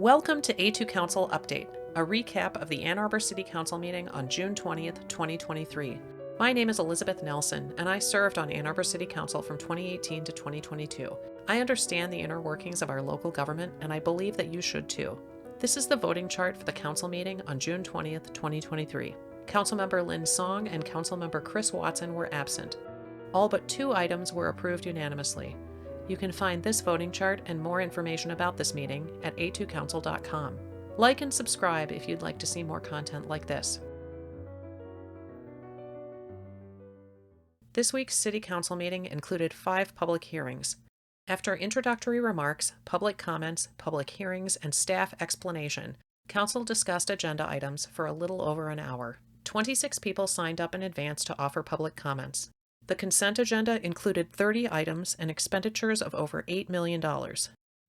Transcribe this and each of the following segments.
Welcome to A2Council Update, a recap of the Ann Arbor City Council meeting on June 20th, 2023. My name is Elizabeth Nelson, and I served on Ann Arbor City Council from 2018 to 2022. I understand the inner workings of our local government, and I believe that you should too. This is the voting chart for the council meeting on June 20th, 2023. Councilmember Lynn Song and Councilmember Chris Watson were absent. All but 2 items were approved unanimously. You can find this voting chart and more information about this meeting at A2Council.com. Like and subscribe if you'd like to see more content like this. This week's City Council meeting included 5 public hearings. After introductory remarks, public comments, public hearings, and staff explanation, Council discussed agenda items for a little over an hour. 26 people signed up in advance to offer public comments. The consent agenda included 30 items and expenditures of over $8 million.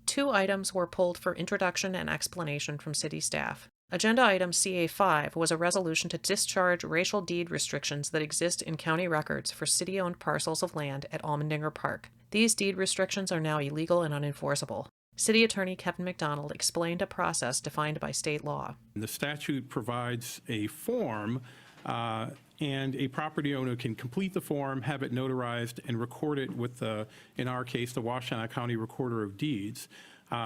2 items were pulled for introduction and explanation from city staff. Agenda item CA5 was a resolution to discharge racial deed restrictions that exist in county records for city-owned parcels of land at Allmendinger Park. These deed restrictions are now illegal and unenforceable. City Attorney Kevin McDonald explained a process defined by state law. The statute provides a form and a property owner can complete the form, have it notarized, and record it with, in our case, the Washtenaw County Recorder of Deeds,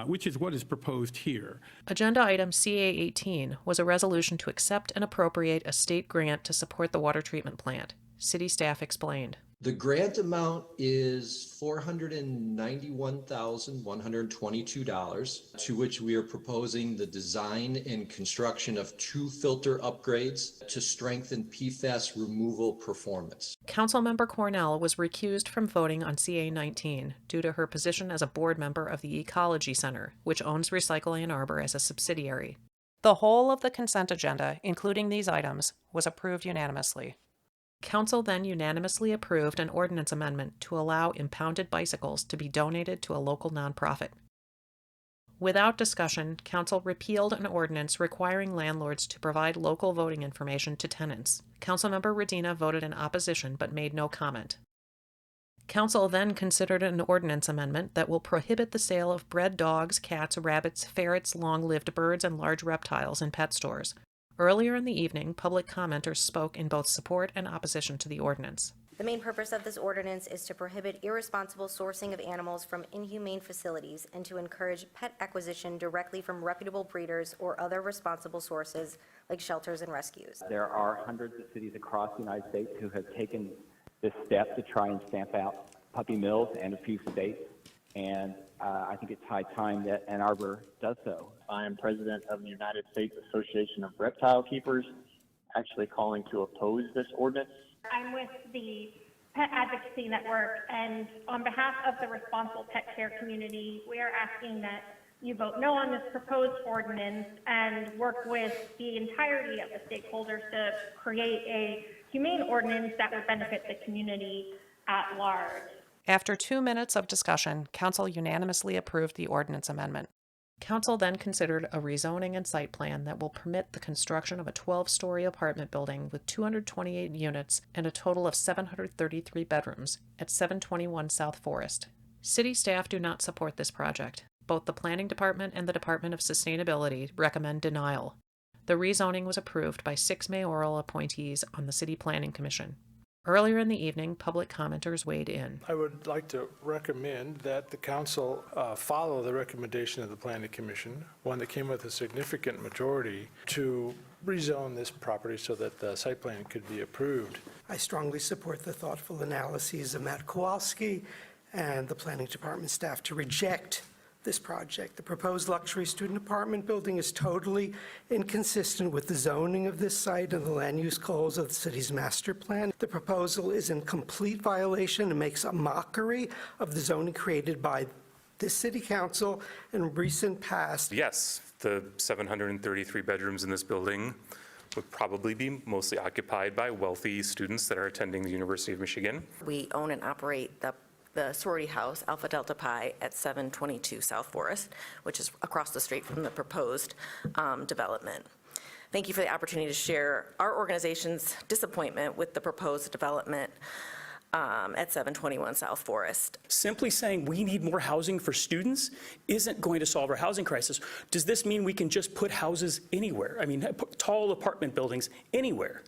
which is what is proposed here. Agenda item CA18 was a resolution to accept and appropriate a state grant to support the water treatment plant. City staff explained. The grant amount is $491,122, to which we are proposing the design and construction of 2 filter upgrades to strengthen PFAS removal performance. Councilmember Cornell was recused from voting on CA19 due to her position as a board member of the Ecology Center, which owns Recycle Ann Arbor as a subsidiary. The whole of the consent agenda, including these items, was approved unanimously. Council then unanimously approved an ordinance amendment to allow impounded bicycles to be donated to a local nonprofit. Without discussion, Council repealed an ordinance requiring landlords to provide local voting information to tenants. Councilmember Redina voted in opposition but made no comment. Council then considered an ordinance amendment that will prohibit the sale of bred dogs, cats, rabbits, ferrets, long-lived birds, and large reptiles in pet stores. Earlier in the evening, public commenters spoke in both support and opposition to the ordinance. The main purpose of this ordinance is to prohibit irresponsible sourcing of animals from inhumane facilities and to encourage pet acquisition directly from reputable breeders or other responsible sources like shelters and rescues. There are hundreds of cities across the United States who have taken this step to try and stamp out puppy mills, and a few states, and I think it's high time that Ann Arbor does so. I am president of the United States Association of Reptile Keepers, actually calling to oppose this ordinance. I'm with the Pet Advocacy Network, and on behalf of the responsible pet care community, we are asking that you vote no on this proposed ordinance and work with the entirety of the stakeholders to create a humane ordinance that would benefit the community at large. After 2 minutes of discussion, Council unanimously approved the ordinance amendment. Council then considered a rezoning and site plan that will permit the construction of a 12-story apartment building with 228 units and a total of 733 bedrooms at 721 South Forest. City staff do not support this project. Both the Planning Department and the Department of Sustainability recommend denial. The rezoning was approved by 6 mayoral appointees on the City Planning Commission. Earlier in the evening, public commenters weighed in. I would like to recommend that the council follow the recommendation of the Planning Commission, one that came with a significant majority, to rezone this property so that the site plan could be approved. I strongly support the thoughtful analyses of Matt Kowalski and the Planning Department staff to reject this project. The proposed luxury student apartment building is totally inconsistent with the zoning of this site and the land use goals of the city's master plan. The proposal is in complete violation and makes a mockery of the zoning created by this city council in recent past. Yes, the 733 bedrooms in this building would probably be mostly occupied by wealthy students that are attending the University of Michigan. We own and operate the sorority house, Alpha Delta Pi, at 722 South Forest, which is across the street from the proposed development. Thank you for the opportunity to share our organization's disappointment with the proposed development. at 721 South Forest. Simply saying we need more housing for students isn't going to solve our housing crisis. Does this mean we can just put houses anywhere? I mean, put tall apartment buildings anywhere,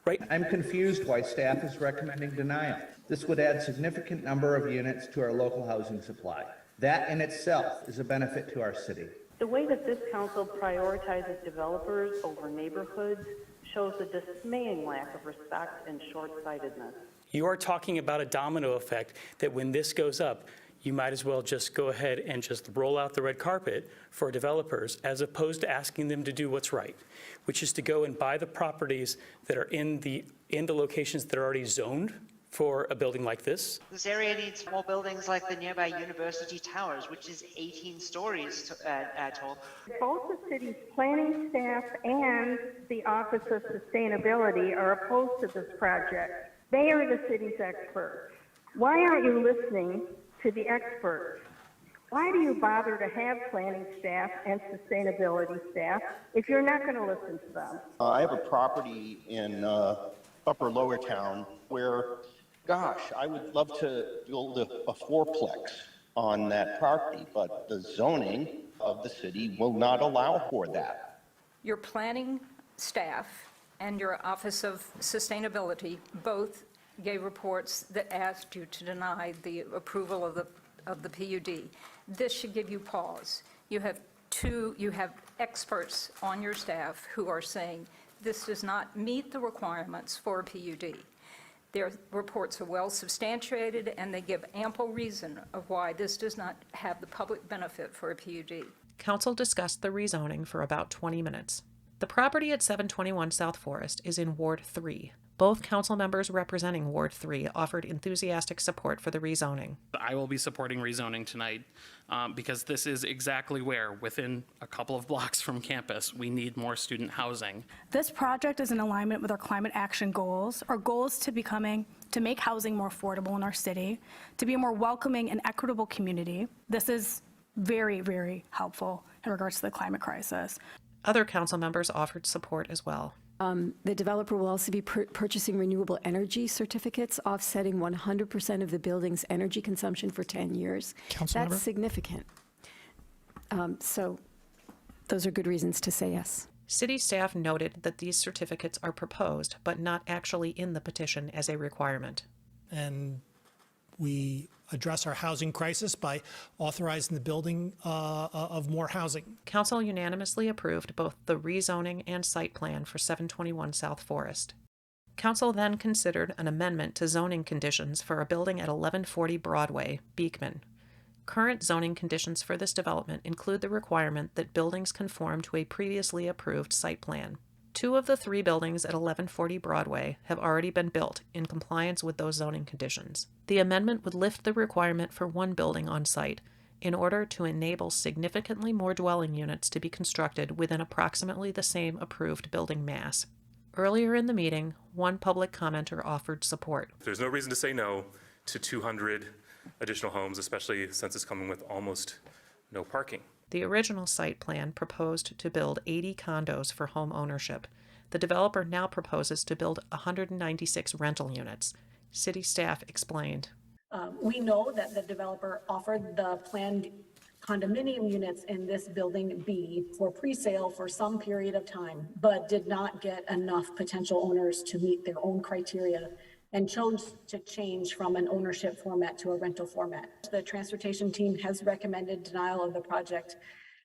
right? I'm confused why staff is recommending denial. This would add significant number of units to our local housing supply. That in itself is a benefit to our city. The way that this council prioritizes developers over neighborhoods shows a dismaying lack of respect and short-sightedness. You are talking about a domino effect that when this goes up, you might as well just go ahead and just roll out the red carpet for developers as opposed to asking them to do what's right, which is to go and buy the properties that are in the locations that are already zoned for a building like this. This area needs more buildings like the nearby University Towers, which is 18 stories tall. Both the city's planning staff and the Office of Sustainability are opposed to this project. They are the city's experts. Why aren't you listening to the experts? Why do you bother to have planning staff and sustainability staff if you're not going to listen to them? I have a property in Upper Lower Town where, gosh, I would love to build a fourplex on that property, but the zoning of the city will not allow for that. Your planning staff and your Office of Sustainability both gave reports that asked you to deny the approval of the PUD. This should give you pause. You have experts on your staff who are saying this does not meet the requirements for a PUD. Their reports are well substantiated and they give ample reason of why this does not have the public benefit for a PUD. Council discussed the rezoning for about 20 minutes. The property at 721 South Forest is in Ward 3. Both council members representing Ward 3 offered enthusiastic support for the rezoning. I will be supporting rezoning tonight because this is exactly where, within a couple of blocks from campus, we need more student housing. This project is in alignment with our climate action goals. Our goal is to make housing more affordable in our city, to be a more welcoming and equitable community. This is very, very helpful in regards to the climate crisis. Other council members offered support as well. The developer will also be purchasing renewable energy certificates, offsetting 100% of the building's energy consumption for 10 years. That's significant. So those are good reasons to say yes. City staff noted that these certificates are proposed, but not actually in the petition as a requirement. And we address our housing crisis by authorizing the building of more housing. Council unanimously approved both the rezoning and site plan for 721 South Forest. Council then considered an amendment to zoning conditions for a building at 1140 Broadway, Beekman. Current zoning conditions for this development include the requirement that buildings conform to a previously approved site plan. 2 of the 3 buildings at 1140 Broadway have already been built in compliance with those zoning conditions. The amendment would lift the requirement for 1 building on site in order to enable significantly more dwelling units to be constructed within approximately the same approved building mass. Earlier in the meeting, 1 public commenter offered support. There's no reason to say no to 200 additional homes, especially since it's coming with almost no parking. The original site plan proposed to build 80 condos for home ownership. The developer now proposes to build 196 rental units. City staff explained. We know that the developer offered the planned condominium units in this building B for pre-sale for some period of time, but did not get enough potential owners to meet their own criteria and chose to change from an ownership format to a rental format. The transportation team has recommended denial of the project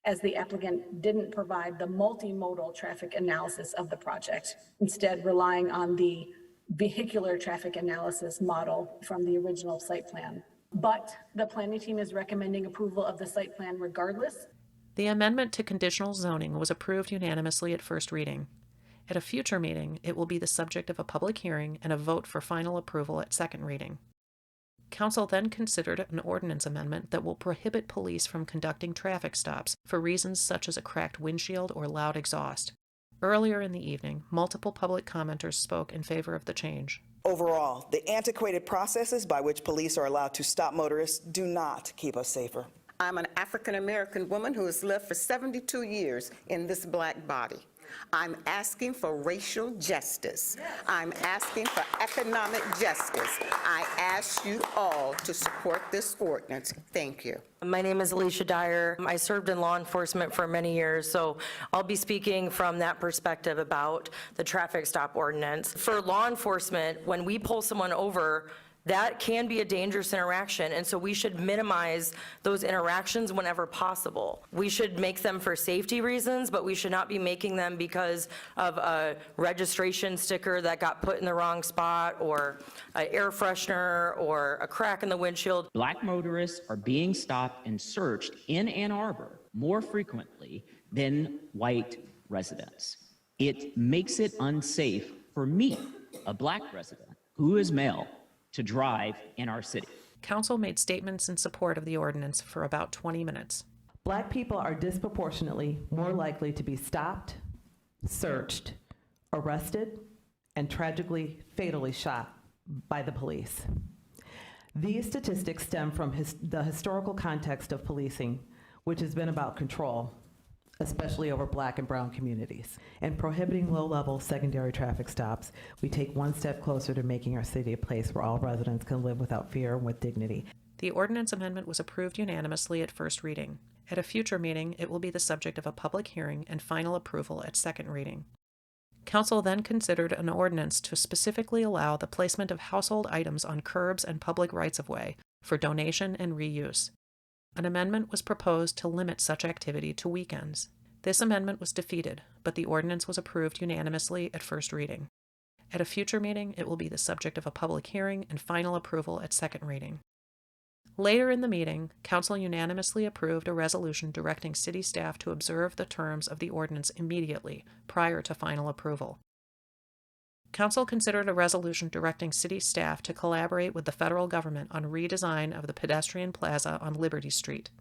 as the applicant didn't provide the multimodal traffic analysis of the project, instead relying on the vehicular traffic analysis model from the original site plan. But the planning team is recommending approval of the site plan regardless. The amendment to conditional zoning was approved unanimously at first reading. At a future meeting, it will be the subject of a public hearing and a vote for final approval at second reading. Council then considered an ordinance amendment that will prohibit police from conducting traffic stops for reasons such as a cracked windshield or loud exhaust. Earlier in the evening, multiple public commenters spoke in favor of the change. Overall, the antiquated processes by which police are allowed to stop motorists do not keep us safer. I'm an African-American woman who has lived for 72 years in this black body. I'm asking for racial justice. I'm asking for economic justice. I ask you all to support this ordinance. Thank you. My name is Alicia Dyer. I served in law enforcement for many years, so I'll be speaking from that perspective about the traffic stop ordinance. For law enforcement, when we pull someone over, that can be a dangerous interaction, and so we should minimize those interactions whenever possible. We should make them for safety reasons, but we should not be making them because of a registration sticker that got put in the wrong spot, or an air freshener, or a crack in the windshield. Black motorists are being stopped and searched in Ann Arbor more frequently than white residents. It makes it unsafe for me, a black resident who is male, to drive in our city. Council made statements in support of the ordinance for about 20 minutes. Black people are disproportionately more likely to be stopped, searched, arrested, and tragically, fatally shot by the police. These statistics stem from the historical context of policing, which has been about control, especially over Black and brown communities. And prohibiting low-level secondary traffic stops, we take one step closer to making our city a place where all residents can live without fear and with dignity. The ordinance amendment was approved unanimously at first reading. At a future meeting, it will be the subject of a public hearing and final approval at second reading. Council then considered an ordinance to specifically allow the placement of household items on curbs and public rights-of-way for donation and reuse. An amendment was proposed to limit such activity to weekends. This amendment was defeated, but the ordinance was approved unanimously at first reading. At a future meeting, it will be the subject of a public hearing and final approval at second reading. Later in the meeting, Council unanimously approved a resolution directing city staff to observe the terms of the ordinance immediately, prior to final approval. Council considered a resolution directing city staff to collaborate with the federal government on redesign of the pedestrian plaza on Liberty Street.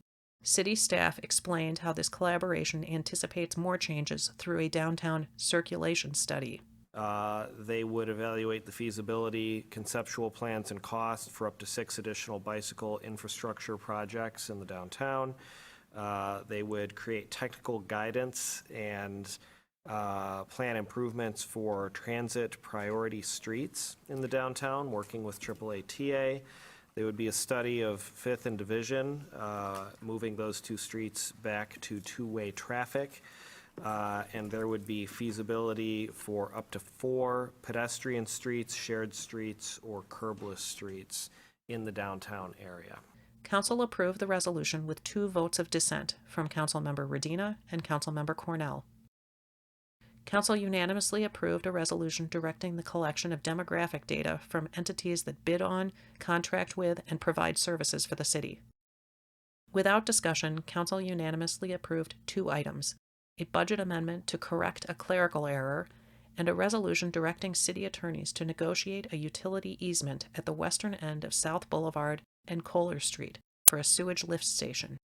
City staff explained how this collaboration anticipates more changes through a downtown circulation study. They would evaluate the feasibility, conceptual plans, and costs for up to 6 additional bicycle infrastructure projects in the downtown. They would create technical guidance and plan improvements for transit priority streets in the downtown, working with AAA-TA. There would be a study of 5th and Division, moving those 2 streets back to two-way traffic. And there would be feasibility for up to 4 pedestrian streets, shared streets, or curbless streets in the downtown area. Council approved the resolution with 2 votes of dissent from Councilmember Radina and Councilmember Cornell. Council unanimously approved a resolution directing the collection of demographic data from entities that bid on, contract with, and provide services for the city. Without discussion, Council unanimously approved 2 items: a budget amendment to correct a clerical error, and a resolution directing city attorneys to negotiate a utility easement at the western end of South Boulevard and Kohler Street for a sewage lift station.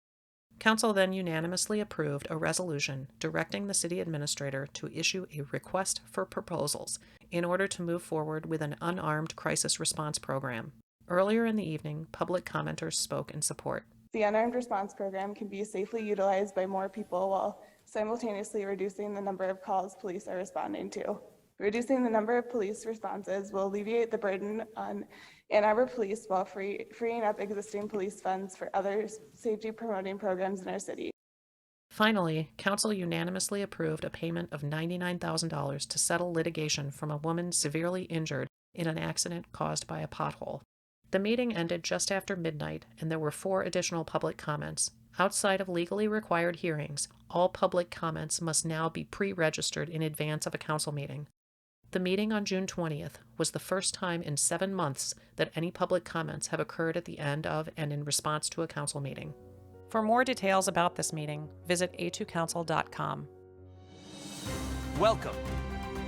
Council then unanimously approved a resolution directing the city administrator to issue a request for proposals in order to move forward with an unarmed crisis response program. Earlier in the evening, public commenters spoke in support. The unarmed response program can be safely utilized by more people while simultaneously reducing the number of calls police are responding to. Reducing the number of police responses will alleviate the burden on Ann Arbor Police while freeing up existing police funds for other safety-promoting programs in our city. Finally, Council unanimously approved a payment of $99,000 to settle litigation from a woman severely injured in an accident caused by a pothole. The meeting ended just after midnight, and there were 4 additional public comments. Outside of legally required hearings, all public comments must now be pre-registered in advance of a council meeting. The meeting on June 20th was the first time in 7 months that any public comments have occurred at the end of and in response to a council meeting. For more details about this meeting, visit A2Council.com. Welcome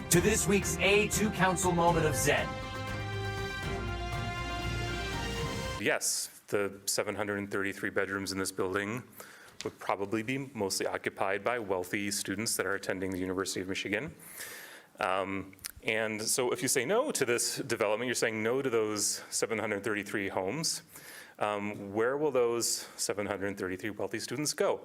to this week's A2Council Moment of Zen. Yes, the 733 bedrooms in this building would probably be mostly occupied by wealthy students that are attending the University of Michigan. And so if you say no to this development, you're saying no to those 733 homes. Where will those 733 wealthy students go?